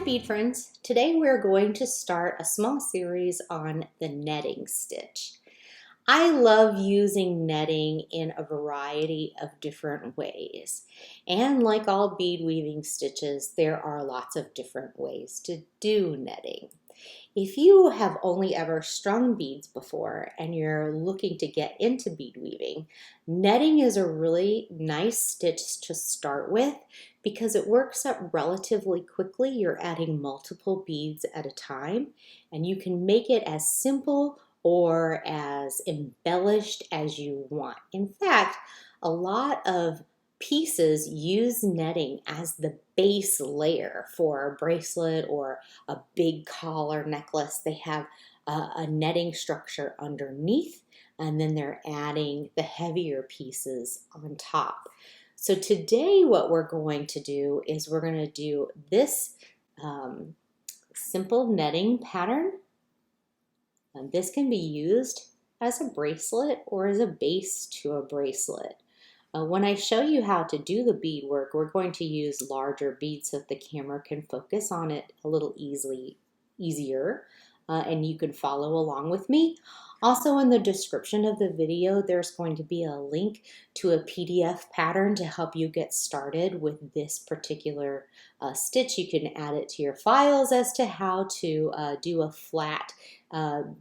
bead friends, today we're going to start a small series on the netting stitch. I love using netting in a variety of different ways, and like all bead weaving stitches, there are lots of different ways to do netting. If you have only ever strung beads before and you're looking to get into bead weaving, netting is a really nice stitch to start with because it works up relatively quickly. You're adding multiple beads at a time, and you can make it as simple or as embellished as you want. In fact, a lot of pieces use netting as the base layer for a bracelet or a big collar necklace. They have a netting structure underneath, and then they're adding the heavier pieces on top. So today what we're going to do is we're going to do this simple netting pattern. And this can be used as a bracelet or as a base to a bracelet. When I show you how to do the beadwork, we're going to use larger beads so that the camera can focus on it a little easier, and you can follow along with me. Also, in the description of the video, there's going to be a link to a PDF pattern to help you get started with this particular stitch. You can add it to your files as to how to do a flat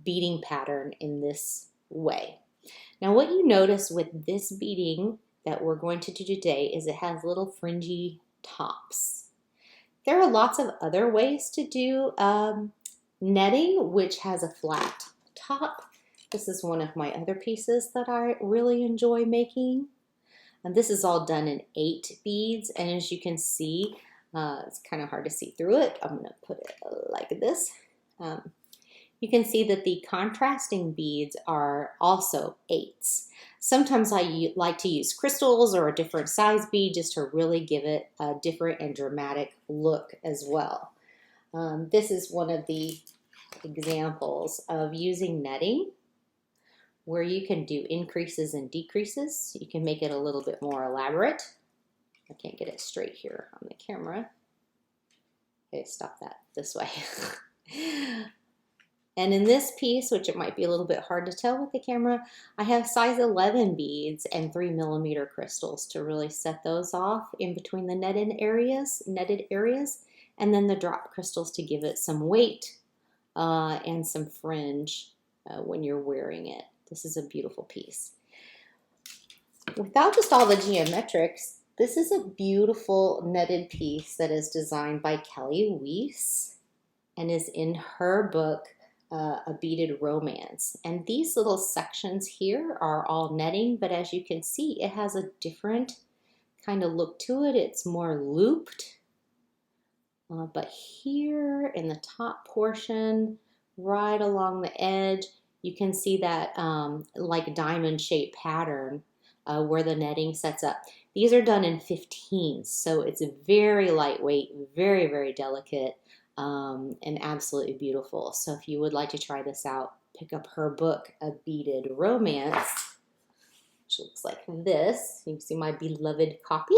beading pattern in this way. Now, what you notice with this beading that we're going to do today is it has little fringy tops. There are lots of other ways to do netting, which has a flat top. This is one of my other pieces that I really enjoy making. And this is all done in 8 beads, and as you can see, it's kind of hard to see through it. I'm going to put it like this. You can see that the contrasting beads are also 8s. Sometimes I like to use crystals or a different size bead just to really give it a different and dramatic look as well. This is one of the examples of using netting where you can do increases and decreases. You can make it a little bit more elaborate. I can't get it straight here on the camera. Okay, stop that this way. And in this piece, which it might be a little bit hard to tell with the camera, I have size 11 beads and 3mm crystals to really set those off in between the netted areas, and then the drop crystals to give it some weight and some fringe when you're wearing it. This is a beautiful piece. Without just all the geometrics, this is a beautiful netted piece that is designed by Kelly Weiss and is in her book, A Beaded Romance. And these little sections here are all netting, but as you can see, it has a different kind of look to it. It's more looped. But here in the top portion, right along the edge, you can see that like diamond shaped pattern where the netting sets up. These are done in 15s, so it's very lightweight, very, very delicate, and absolutely beautiful. So if you would like to try this out, pick up her book, A Beaded Romance, which looks like this. You can see my beloved copy.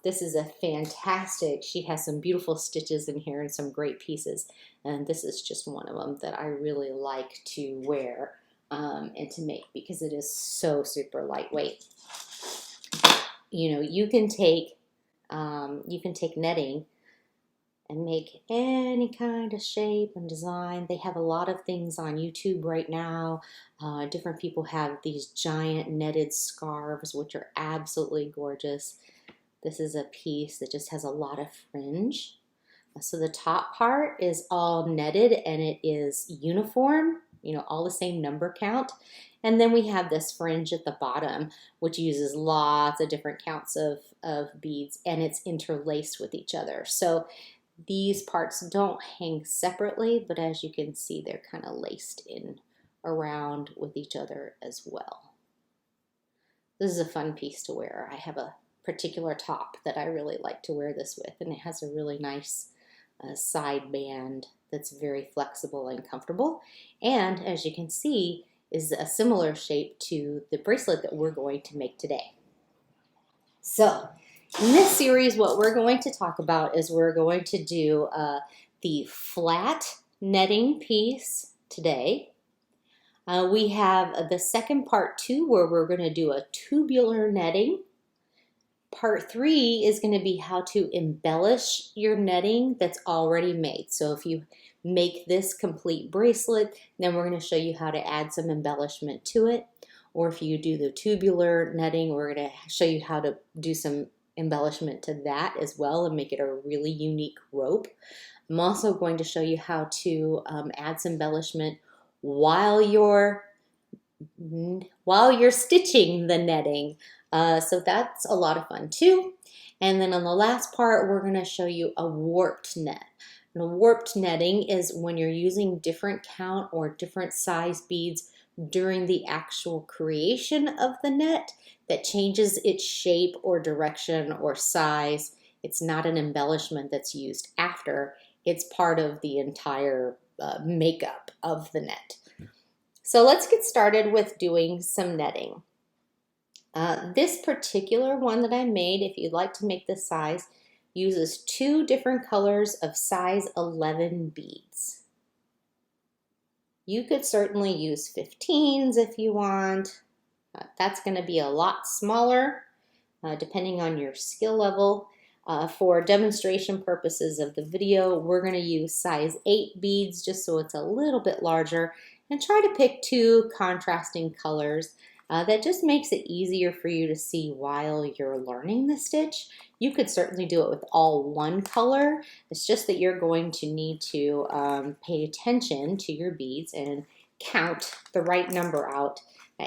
This is a fantastic, she has some beautiful stitches in here and some great pieces. And this is just one of them that I really like to wear and to make because it is so super lightweight. You know, you can take netting and make any kind of shape and design. They have a lot of things on YouTube right now. Different people have these giant netted scarves, which are absolutely gorgeous. This is a piece that just has a lot of fringe. So the top part is all netted and it is uniform, you know, all the same number count. And then we have this fringe at the bottom, which uses lots of different counts of beads, and it's interlaced with each other. So these parts don't hang separately, but as you can see, they're kind of laced in around with each other as well. This is a fun piece to wear. I have a particular top that I really like to wear this with, and it has a really nice side band that's very flexible and comfortable, and as you can see is a similar shape to the bracelet that we're going to make today. So In this series, what we're going to talk about is we're going to do the flat netting piece today. We have the second part 2 where we're going to do a tubular netting. Part 3 is going to be how to embellish your netting that's already made. So if you make this complete bracelet, then we're going to show you how to add some embellishment to it. Or if you do the tubular netting, we're going to show you how to do some embellishment to that as well and make it a really unique rope. I'm also going to show you how to add some embellishment while you're stitching the netting. So that's a lot of fun too. And then on the last part, we're going to show you a warped net. And a warped netting is when you're using different count or different size beads during the actual creation of the net that changes its shape or direction or size. It's not an embellishment that's used after. It's part of the entire makeup of the net. So let's get started with doing some netting. This particular one that I made, if you'd like to make this size, uses 2 different colors of size 11 beads. You could certainly use 15s if you want. That's going to be a lot smaller depending on your skill level. For demonstration purposes of the video, we're going to use size 8 beads just so it's a little bit larger, and try to pick 2 contrasting colors. That just makes it easier for you to see while you're learning the stitch. You could certainly do it with all one color. It's just that you're going to need to pay attention to your beads and count the right number out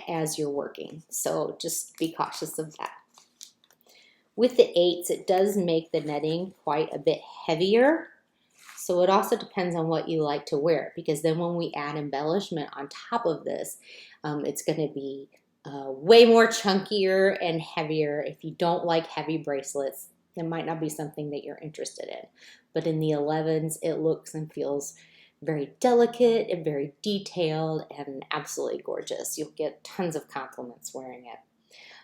as you're working. So just be cautious of that. With the 8s, it does make the netting quite a bit heavier. So it also depends on what you like to wear, because then when we add embellishment on top of this, it's going to be way more chunkier and heavier. If you don't like heavy bracelets, it might not be something that you're interested in. But in the 11s, it looks and feels very delicate and very detailed and absolutely gorgeous. You'll get tons of compliments wearing it.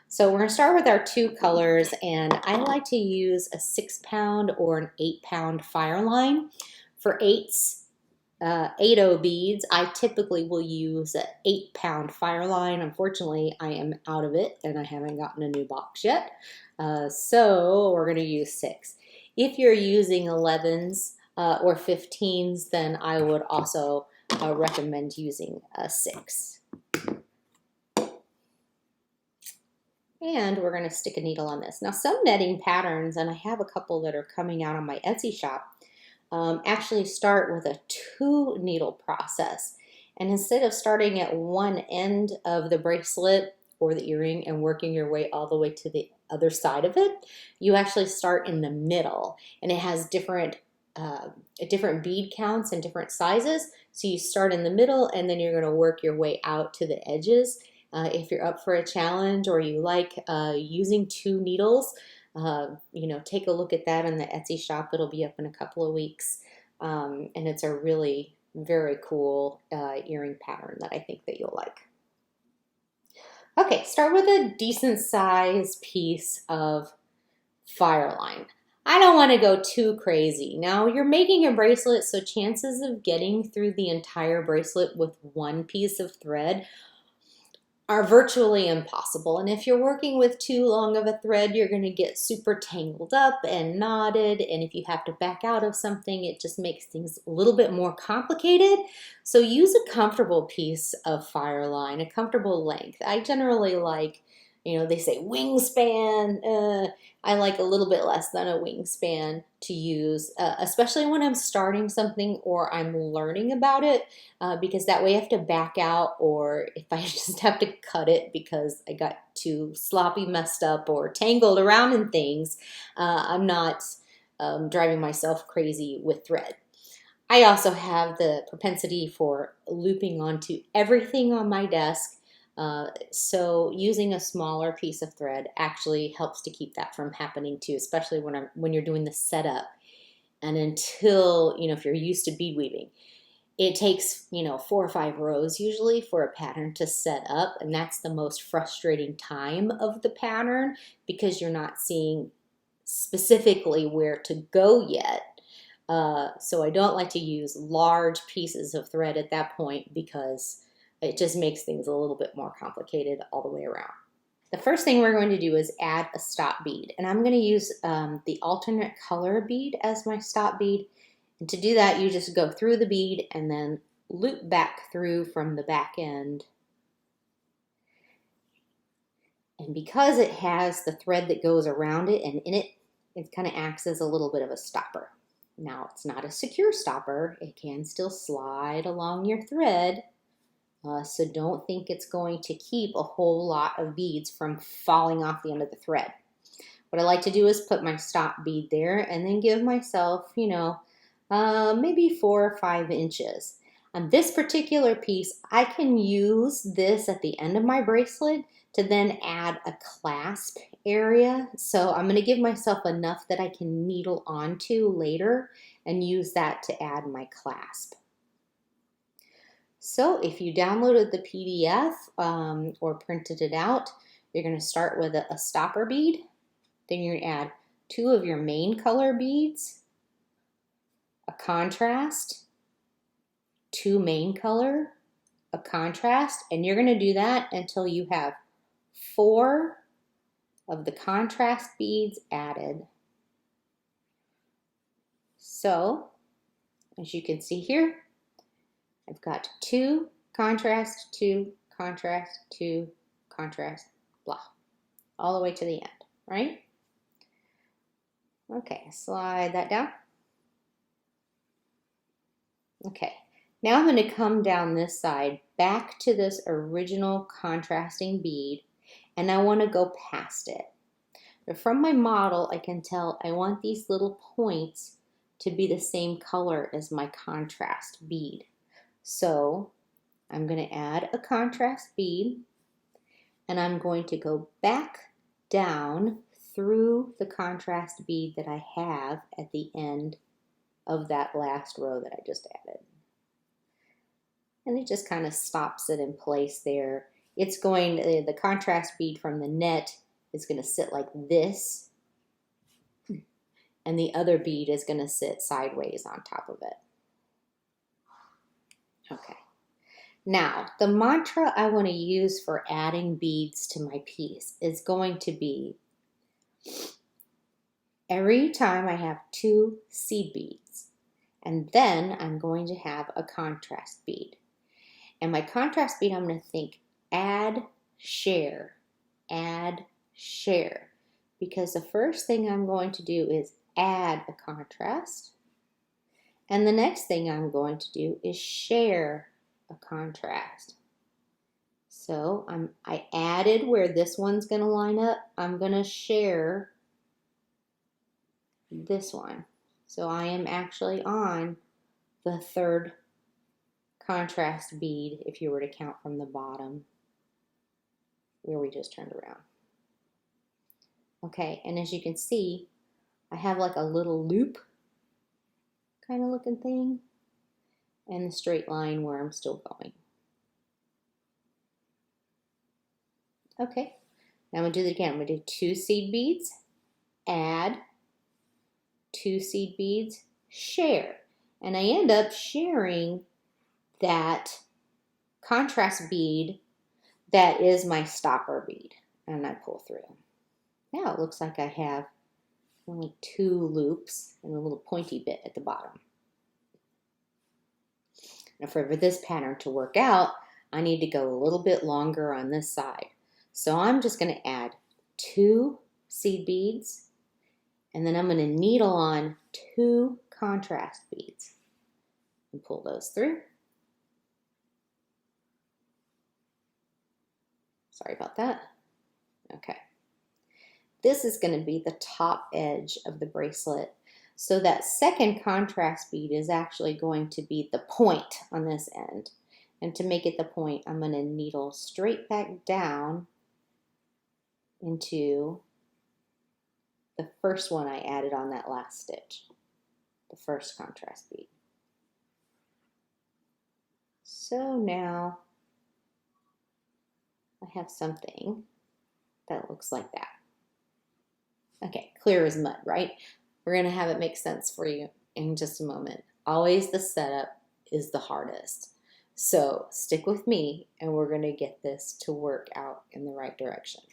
So we're going to start with our 2 colors, and I like to use a 6-pound or an 8-pound Fireline. For 8s, 8/0 beads, I typically will use an 8-pound Fireline. Unfortunately, I am out of it and I haven't gotten a new box yet. So we're going to use 6. If you're using 11s or 15s, then I would also recommend using a 6. And we're going to stick a needle on this. Now, some netting patterns, and I have a couple that are coming out on my Etsy shop, actually start with a 2-needle process. And instead of starting at one end of the bracelet or the earring and working your way all the way to the other side of it, you actually start in the middle. And it has different bead counts and different sizes. So you start in the middle, and then you're going to work your way out to the edges. If you're up for a challenge or you like using 2 needles, take a look at that in the Etsy shop. It'll be up in a couple of weeks. And it's a really very cool earring pattern that I think that you'll like. Okay, start with a decent size piece of Fireline. I don't want to go too crazy. Now, you're making a bracelet, so chances of getting through the entire bracelet with one piece of thread are virtually impossible. And if you're working with too long of a thread, you're going to get super tangled up and knotted. And if you have to back out of something, it just makes things a little bit more complicated. So use a comfortable piece of Fireline, a comfortable length. I generally like, they say wingspan. I like a little bit less than a wingspan to use, especially when I'm starting something or I'm learning about it, because that way I have to back out, or if I just have to cut it because I got too sloppy, messed up, or tangled around in things, I'm not driving myself crazy with thread. I also have the propensity for looping onto everything on my desk. So using a smaller piece of thread actually helps to keep that from happening too, especially when you're doing the setup. And until, if you're used to bead weaving, it takes, 4 or 5 rows usually for a pattern to set up. And that's the most frustrating time of the pattern, because you're not seeing specifically where to go yet. So I don't like to use large pieces of thread at that point because it just makes things a little bit more complicated all the way around. The first thing we're going to do is add a stop bead, and I'm going to use the alternate color bead as my stop bead. And to do that, you just go through the bead and then loop back through from the back end. And because it has the thread that goes around it and in it, it kind of acts as a little bit of a stopper. Now, it's not a secure stopper. It can still slide along your thread. So don't think it's going to keep a whole lot of beads from falling off the end of the thread. What I like to do is put my stop bead there and then give myself, maybe 4 or 5 inches. On this particular piece, I can use this at the end of my bracelet to then add a clasp area. So I'm going to give myself enough that I can needle onto later and use that to add my clasp. So if you downloaded the PDF or printed it out, you're going to start with a stopper bead. Then you're going to add 2 of your main color beads, a contrast, 2 main color, a contrast, and you're going to do that until you have 4 of the contrast beads added. So, as you can see here, I've got 2 contrast, 2 contrast, 2 contrast, blah, all the way to the end, right? Okay, slide that down. Okay, now I'm going to come down this side back to this original contrasting bead, and I want to go past it. But from my model, I can tell I want these little points to be the same color as my contrast bead. So I'm going to add a contrast bead, and I'm going to go back down through the contrast bead that I have at the end of that last row that I just added. And it just kind of stops it in place there. It's going, the contrast bead from the net is going to sit like this, and the other bead is going to sit sideways on top of it. Okay. Now, the mantra I want to use for adding beads to my piece is going to be, every time I have 2 seed beads, and then I'm going to have a contrast bead. And my contrast bead, I'm going to think add, share, because the first thing I'm going to do is add a contrast, and the next thing I'm going to do is share a contrast. So I added where this one's going to line up. I'm going to share this one. So I am actually on the 3rd contrast bead if you were to count from the bottom where we just turned around. Okay, and as you can see, I have like a little loop kind of looking thing and the straight line where I'm still going. Okay, now I'm going to do it again. I'm going to do 2 seed beads, add, 2 seed beads, share. And I end up sharing that contrast bead that is my stopper bead. And I pull through. Now it looks like I have only 2 loops and a little pointy bit at the bottom. Now for this pattern to work out, I need to go a little bit longer on this side. So I'm just going to add 2 seed beads, and then I'm going to needle on 2 contrast beads and pull those through. Sorry about that. Okay. This is going to be the top edge of the bracelet. So that second contrast bead is actually going to be the point on this end. And to make it the point, I'm going to needle straight back down into the first one I added on that last stitch, the first contrast bead. So now I have something that looks like that. Okay, clear as mud, right? We're gonna have it make sense for you in just a moment. Always the setup is the hardest. So stick with me and we're gonna get this to work out in the right direction.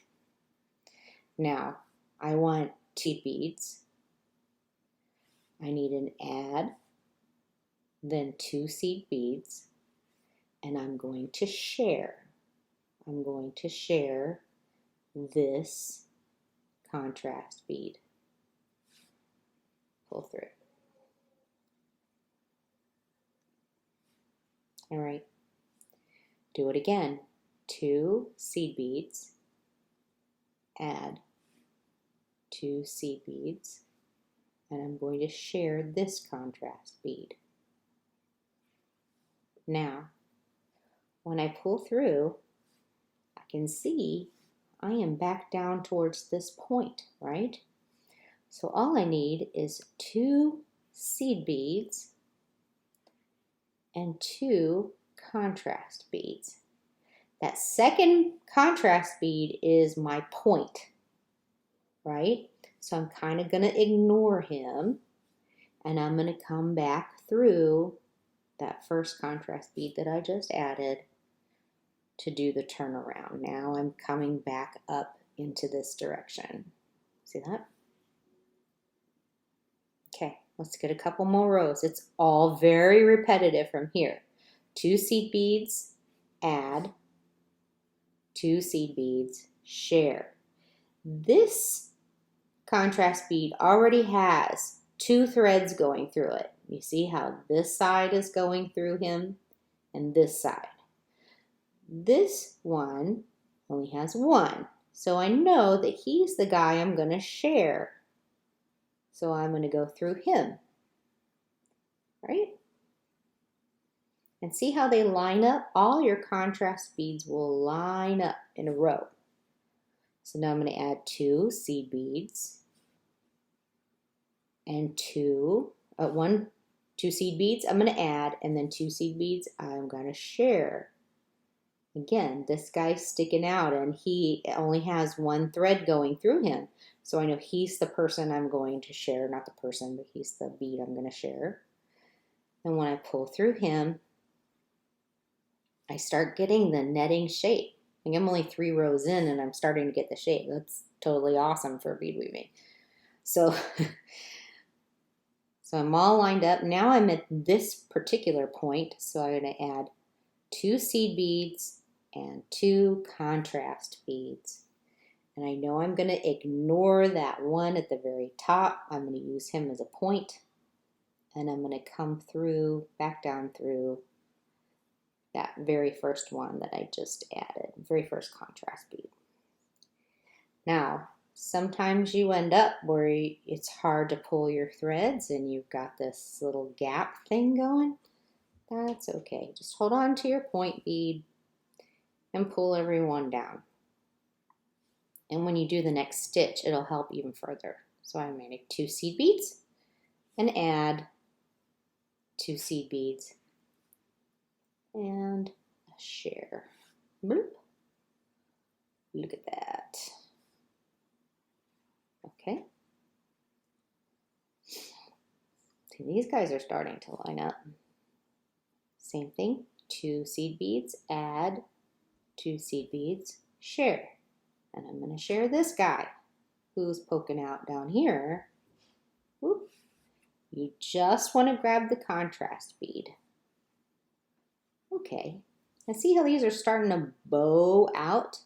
Now, I want 2 beads. I need an add, then 2 seed beads, and I'm going to share. I'm going to share this contrast bead. Pull through. All right, do it again. 2 seed beads, add 2 seed beads, and I'm going to share this contrast bead. Now, when I pull through, I can see I am back down towards this point, right? So all I need is 2 seed beads and 2 contrast beads. That second contrast bead is my point, right? So I'm kind of going to ignore him and I'm going to come back through that first contrast bead that I just added to do the turnaround. Now I'm coming back up into this direction. See that? Okay, let's get a couple more rows. It's all very repetitive from here. 2 seed beads, add, 2 seed beads, share. This contrast bead already has 2 threads going through it. You see how this side is going through him and this side. This one only has 1, so I know that he's the guy I'm going to share. So I'm going to go through him, right? And see how they line up? All your contrast beads will line up in a row. So now I'm going to add 2 seed beads and 2 seed beads I'm going to add, and then 2 seed beads I'm going to share. Again, this guy's sticking out and he only has 1 thread going through him. So I know he's the person I'm going to share, not the person, but he's the bead I'm going to share. And when I pull through him, I start getting the netting shape. I think I'm only 3 rows in and I'm starting to get the shape. That's totally awesome for bead weaving. So, so I'm all lined up. Now I'm at this particular point, so I'm going to add 2 seed beads and 2 contrast beads. And I know I'm going to ignore that one at the very top. I'm going to use him as a point, and I'm going to come through, back down through that very first one that I just added, very first contrast bead. Now, sometimes you end up where it's hard to pull your threads and you've got this little gap thing going. That's okay. Just hold on to your point bead and pull everyone down. And when you do the next stitch, it'll help even further. So I'm going to make 2 seed beads and add 2 seed beads and a share. Bloop. Look at that. Okay. See, these guys are starting to line up. Same thing, 2 seed beads, add 2 seed beads, share. And I'm going to share this guy who's poking out down here. Whoop. You just want to grab the contrast bead. Okay, and see how these are starting to bow out?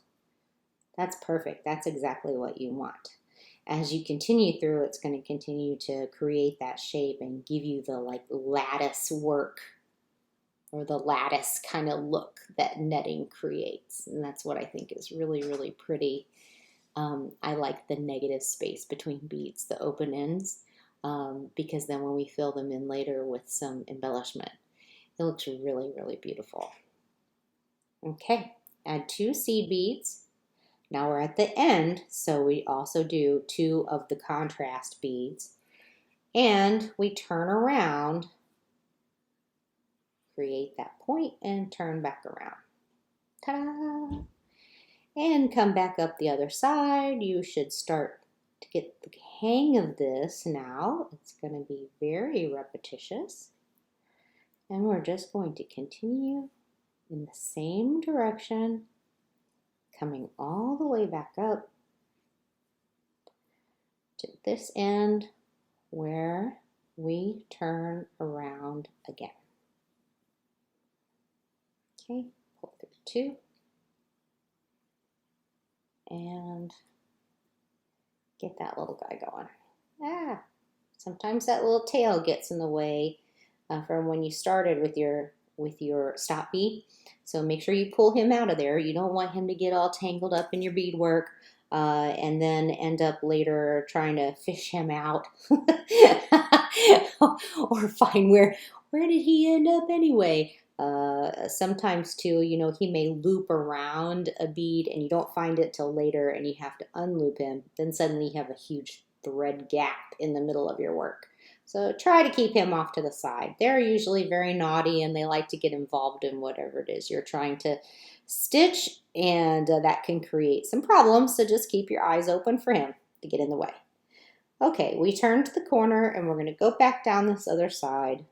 That's perfect. That's exactly what you want. As you continue through, it's going to continue to create that shape and give you the like lattice work or the lattice kind of look that netting creates. And that's what I think is really, really pretty. I like the negative space between beads, the open ends, because then when we fill them in later with some embellishment, it looks really, really beautiful. Okay, add 2 seed beads. Now we're at the end, so we also do 2 of the contrast beads. And we turn around, create that point, and turn back around. Ta-da! And come back up the other side. You should start To get the hang of this now, it's going to be very repetitious. And we're just going to continue in the same direction, coming all the way back up to this end where we turn around again. Okay, pull through 2. And get that little guy going. Sometimes that little tail gets in the way from when you started with your stop bead. So make sure you pull him out of there. You don't want him to get all tangled up in your beadwork and then end up later trying to fish him out or find where did he end up anyway. Sometimes too, you know, he may loop around a bead and you don't find it till later and you have to unloop him. Then suddenly you have a huge thread gap in the middle of your work. So try to keep him off to the side. They're usually very naughty and they like to get involved in whatever it is you're trying to stitch, and that can create some problems. So just keep your eyes open for him to get in the way. Okay, we turn to the corner and we're going to go back down this other side.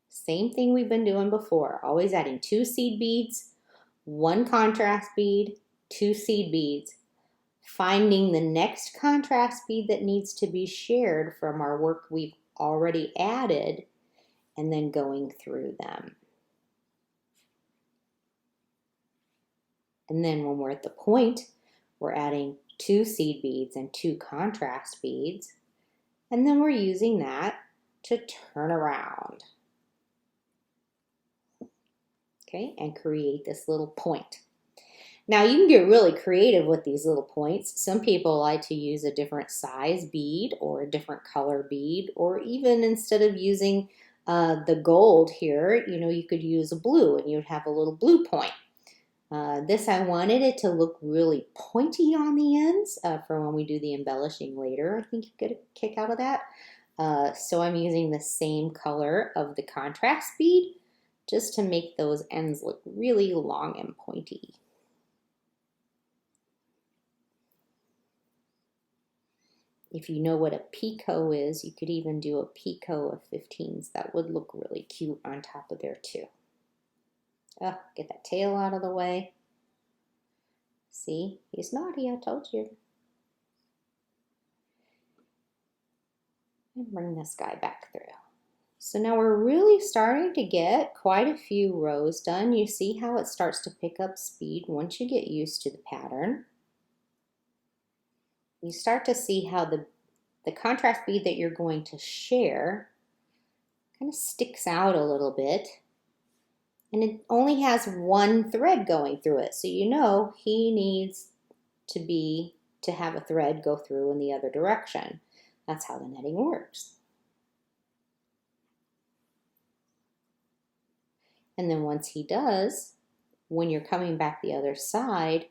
Same thing we've been doing before, always adding 2 seed beads, 1 contrast bead, 2 seed beads, finding the next contrast bead that needs to be shared from our work we've already added, and then going through them. And then when we're at the point, we're adding 2 seed beads and 2 contrast beads, and then we're using that to turn around. Okay, and create this little point. Now you can get really creative with these little points. Some people like to use a different size bead or a different color bead, or even instead of using the gold here, you know, you could use a blue and you'd have a little blue point. This, I wanted it to look really pointy on the ends for when we do the embellishing later. I think you get a kick out of that. So I'm using the same color of the contrast bead just to make those ends look really long and pointy. If you know what a picot is, you could even do a picot of 15s. That would look really cute on top of there too. Oh, get that tail out of the way. See, he's naughty, I told you. And bring this guy back through. So now we're really starting to get quite a few rows done. You see how it starts to pick up speed once you get used to the pattern. You start to see how the contrast bead that you're going to share kind of sticks out a little bit. And it only has 1 thread going through it. So you know he needs to have a thread go through in the other direction. That's how the netting works. And then once he does, when you're coming back the other side,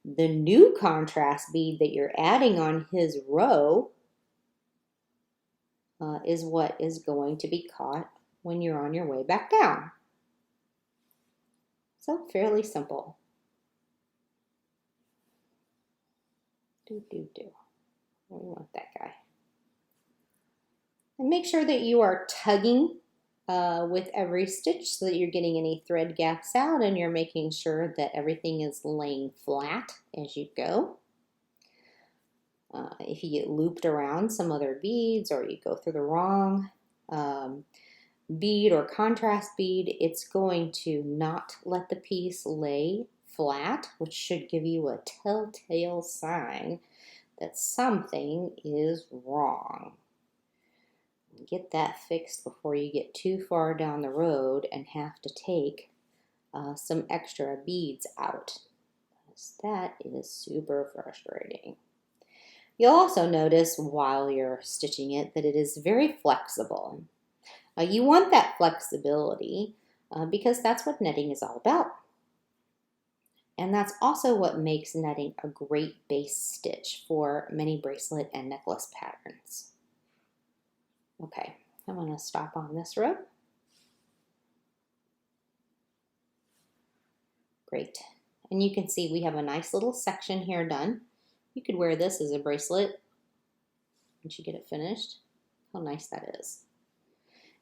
the new contrast bead that you're adding on his row is what is going to be caught when you're on your way back down. So fairly simple. We want that guy. And make sure that you are tugging with every stitch so that you're getting any thread gaps out and you're making sure that everything is laying flat as you go. If you get looped around some other beads or you go through the wrong bead or contrast bead, it's going to not let the piece lay flat, which should give you a telltale sign that something is wrong. Get that fixed before you get too far down the road and have to take some extra beads out. That is super frustrating. You'll also notice while you're stitching it that it is very flexible. You want that flexibility because that's what netting is all about. And that's also what makes netting a great base stitch for many bracelet and necklace patterns. Okay, I'm going to stop on this row. Great. And you can see we have a nice little section here done. You could wear this as a bracelet once you get it finished. How nice that is.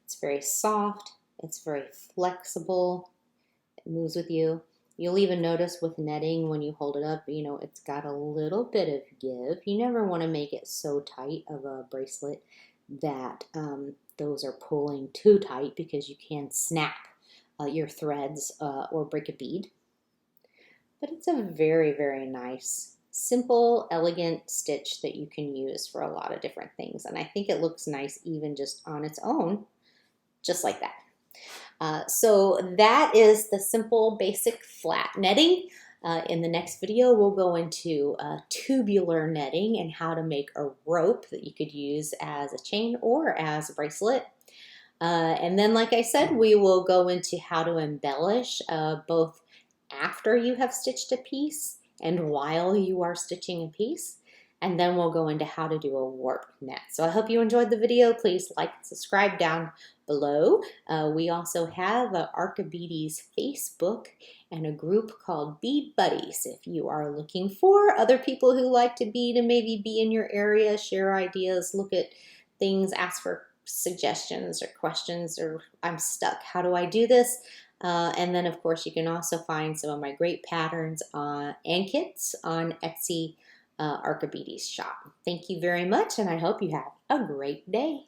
It's very soft, it's very flexible, it moves with you. You'll even notice with netting when you hold it up, you know, it's got a little bit of give. You never want to make it so tight of a bracelet that those are pulling too tight, because you can snap your threads or break a bead. But it's a very, very nice, simple, elegant stitch that you can use for a lot of different things. And I think it looks nice even just on its own, just like that. So that is the simple basic flat netting. In the next video, we'll go into tubular netting and how to make a rope that you could use as a chain or as a bracelet. And then, like I said, we will go into how to embellish both after you have stitched a piece and while you are stitching a piece. And then we'll go into how to do a warp net. So I hope you enjoyed the video. Please like and subscribe down below. We also have Archimedes Facebook and a group called Bead Buddies. If you are looking for other people who like to bead and maybe be in your area, share ideas, look at things, ask for suggestions or questions, or I'm stuck, how do I do this? And then, of course, you can also find some of my great patterns and kits on Etsy Archimedes shop. Thank you very much, and I hope you have a great day.